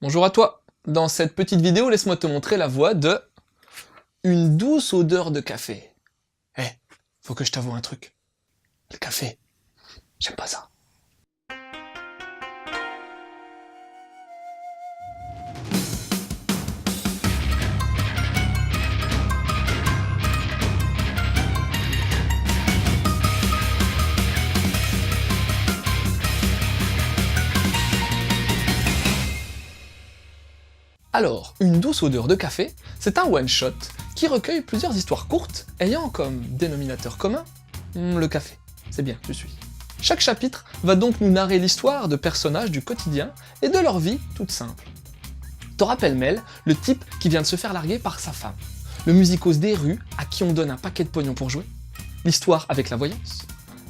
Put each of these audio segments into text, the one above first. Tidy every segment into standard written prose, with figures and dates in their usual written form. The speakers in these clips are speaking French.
Bonjour à toi. Dans cette petite vidéo, laisse-moi te montrer la voix de une douce odeur de café. Eh, faut que je t'avoue un truc. Le café, j'aime pas ça. Alors, une douce odeur de café, c'est un one-shot qui recueille plusieurs histoires courtes ayant comme dénominateur commun le café. C'est bien, tu suis. Chaque chapitre va donc nous narrer l'histoire de personnages du quotidien et de leur vie toute simple. T'auras pêle-mêle le type qui vient de se faire larguer par sa femme, le musicos des rues à qui on donne un paquet de pognon pour jouer, l'histoire avec la voyance,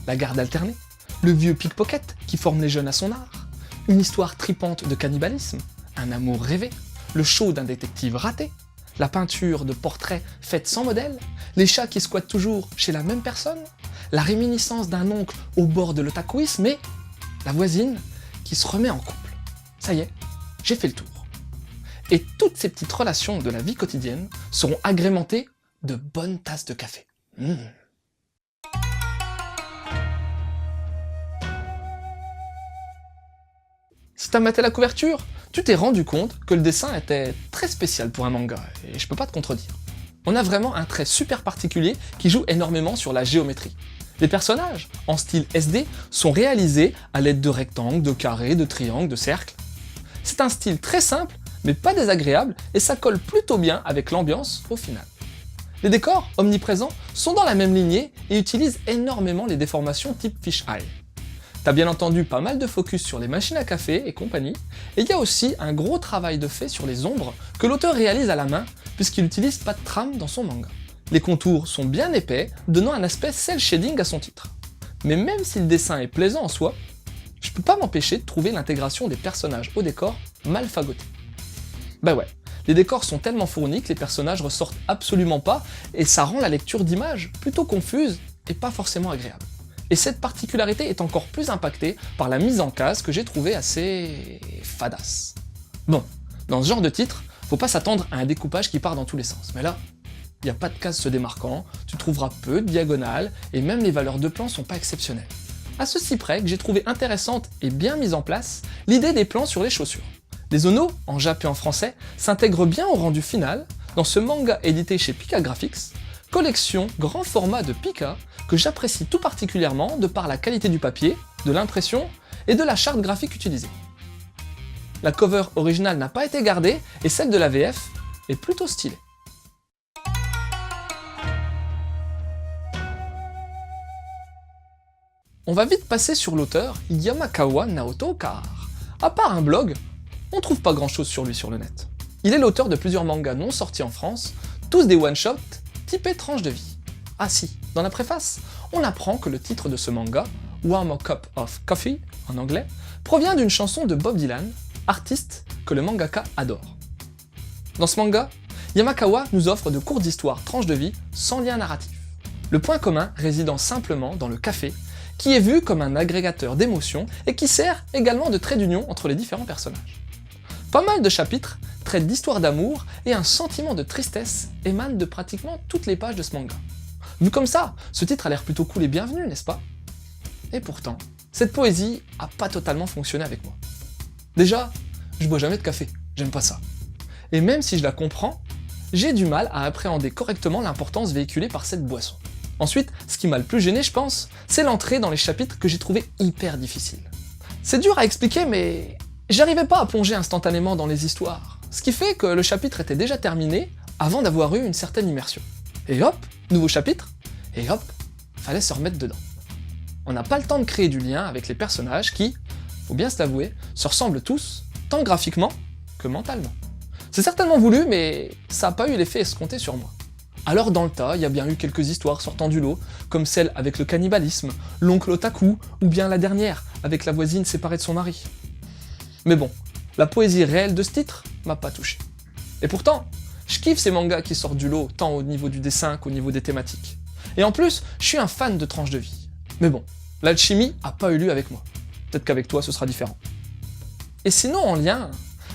la garde alternée, le vieux pickpocket qui forme les jeunes à son art, une histoire tripante de cannibalisme, un amour rêvé, le show d'un détective raté, la peinture de portraits faite sans modèle, les chats qui squattent toujours chez la même personne, la réminiscence d'un oncle au bord de l'otakuisme et la voisine qui se remet en couple. Ça y est, j'ai fait le tour. Et toutes ces petites relations de la vie quotidienne seront agrémentées de bonnes tasses de café. Si t'as maté la couverture, tu t'es rendu compte que le dessin était très spécial pour un manga, et je peux pas te contredire. On a vraiment un trait super particulier qui joue énormément sur la géométrie. Les personnages, en style SD, sont réalisés à l'aide de rectangles, de carrés, de triangles, de cercles. C'est un style très simple, mais pas désagréable, et ça colle plutôt bien avec l'ambiance au final. Les décors, omniprésents, sont dans la même lignée et utilisent énormément les déformations type fisheye. T'as bien entendu pas mal de focus sur les machines à café et compagnie, et il y a aussi un gros travail de fait sur les ombres que l'auteur réalise à la main, puisqu'il n'utilise pas de trame dans son manga. Les contours sont bien épais, donnant un aspect cel shading à son titre. Mais même si le dessin est plaisant en soi, je peux pas m'empêcher de trouver l'intégration des personnages au décor mal fagoté. Bah ouais, les décors sont tellement fournis que les personnages ressortent absolument pas, et ça rend la lecture d'images plutôt confuse et pas forcément agréable. Et cette particularité est encore plus impactée par la mise en case que j'ai trouvée assez fadasse. Bon, dans ce genre de titre, faut pas s'attendre à un découpage qui part dans tous les sens, mais là, il n'y a pas de case se démarquant, tu trouveras peu de diagonales, et même les valeurs de plans sont pas exceptionnelles. À ceci près que j'ai trouvé intéressante et bien mise en place l'idée des plans sur les chaussures. Les onos, en Jap et en français, s'intègrent bien au rendu final dans ce manga édité chez Pika Graphics, collection grand format de Pika que j'apprécie tout particulièrement de par la qualité du papier, de l'impression et de la charte graphique utilisée. La cover originale n'a pas été gardée et celle de la VF est plutôt stylée. On va vite passer sur l'auteur Yamakawa Naoto car, à part un blog, on trouve pas grand chose sur lui sur le net. Il est l'auteur de plusieurs mangas non sortis en France, tous des one-shots typés tranche de vie. Ah si, dans la préface, on apprend que le titre de ce manga, Warm a Cup of Coffee en anglais, provient d'une chanson de Bob Dylan, artiste que le mangaka adore. Dans ce manga, Yamakawa nous offre de courtes histoires tranches de vie sans lien narratif. Le point commun résidant simplement dans le café, qui est vu comme un agrégateur d'émotions et qui sert également de trait d'union entre les différents personnages. Pas mal de chapitres traitent d'histoires d'amour et un sentiment de tristesse émane de pratiquement toutes les pages de ce manga. Vu comme ça, ce titre a l'air plutôt cool et bienvenu, n'est-ce pas? Et pourtant, cette poésie a pas totalement fonctionné avec moi. Déjà, je bois jamais de café, j'aime pas ça. Et même si je la comprends, j'ai du mal à appréhender correctement l'importance véhiculée par cette boisson. Ensuite, ce qui m'a le plus gêné, je pense, c'est l'entrée dans les chapitres que j'ai trouvé hyper difficile. C'est dur à expliquer, mais j'arrivais pas à plonger instantanément dans les histoires, ce qui fait que le chapitre était déjà terminé avant d'avoir eu une certaine immersion. Et hop, nouveau chapitre, et hop, fallait se remettre dedans. On n'a pas le temps de créer du lien avec les personnages qui, faut bien se l'avouer, se ressemblent tous, tant graphiquement que mentalement. C'est certainement voulu, mais ça n'a pas eu l'effet escompté sur moi. Alors dans le tas, il y a bien eu quelques histoires sortant du lot, comme celle avec le cannibalisme, l'oncle otaku, ou bien la dernière, avec la voisine séparée de son mari. Mais bon, la poésie réelle de ce titre m'a pas touché. Et pourtant, je kiffe ces mangas qui sortent du lot, tant au niveau du dessin qu'au niveau des thématiques. Et en plus, je suis un fan de tranches de vie. Mais bon, l'alchimie a pas eu lieu avec moi. Peut-être qu'avec toi ce sera différent. Et sinon en lien,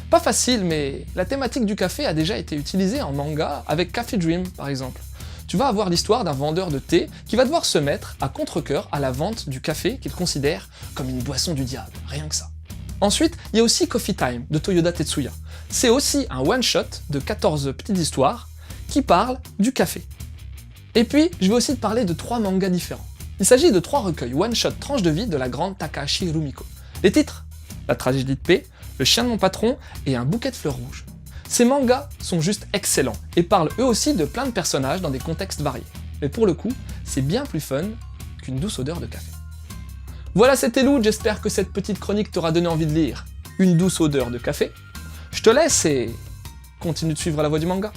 Pas facile, mais la thématique du café a déjà été utilisée en manga avec Café Dream par exemple. Tu vas avoir l'histoire d'un vendeur de thé qui va devoir se mettre à contre-cœur à la vente du café qu'il considère comme une boisson du diable, rien que ça. Ensuite, il y a aussi Coffee Time de Toyoda Tetsuya. C'est aussi un one-shot de 14 petites histoires qui parlent du café. Et puis, je vais aussi te parler de 3 mangas différents. Il s'agit de 3 recueils one-shot tranche de vie de la grande Takahashi Rumiko. Les titres: La tragédie de paix, Le chien de mon patron et Un bouquet de fleurs rouges. Ces mangas sont juste excellents et parlent eux aussi de plein de personnages dans des contextes variés. Mais pour le coup, c'est bien plus fun qu'une douce odeur de café. Voilà, c'était Lou, j'espère que cette petite chronique t'aura donné envie de lire Une douce odeur de café. Je te laisse et continue de suivre la voie du manga.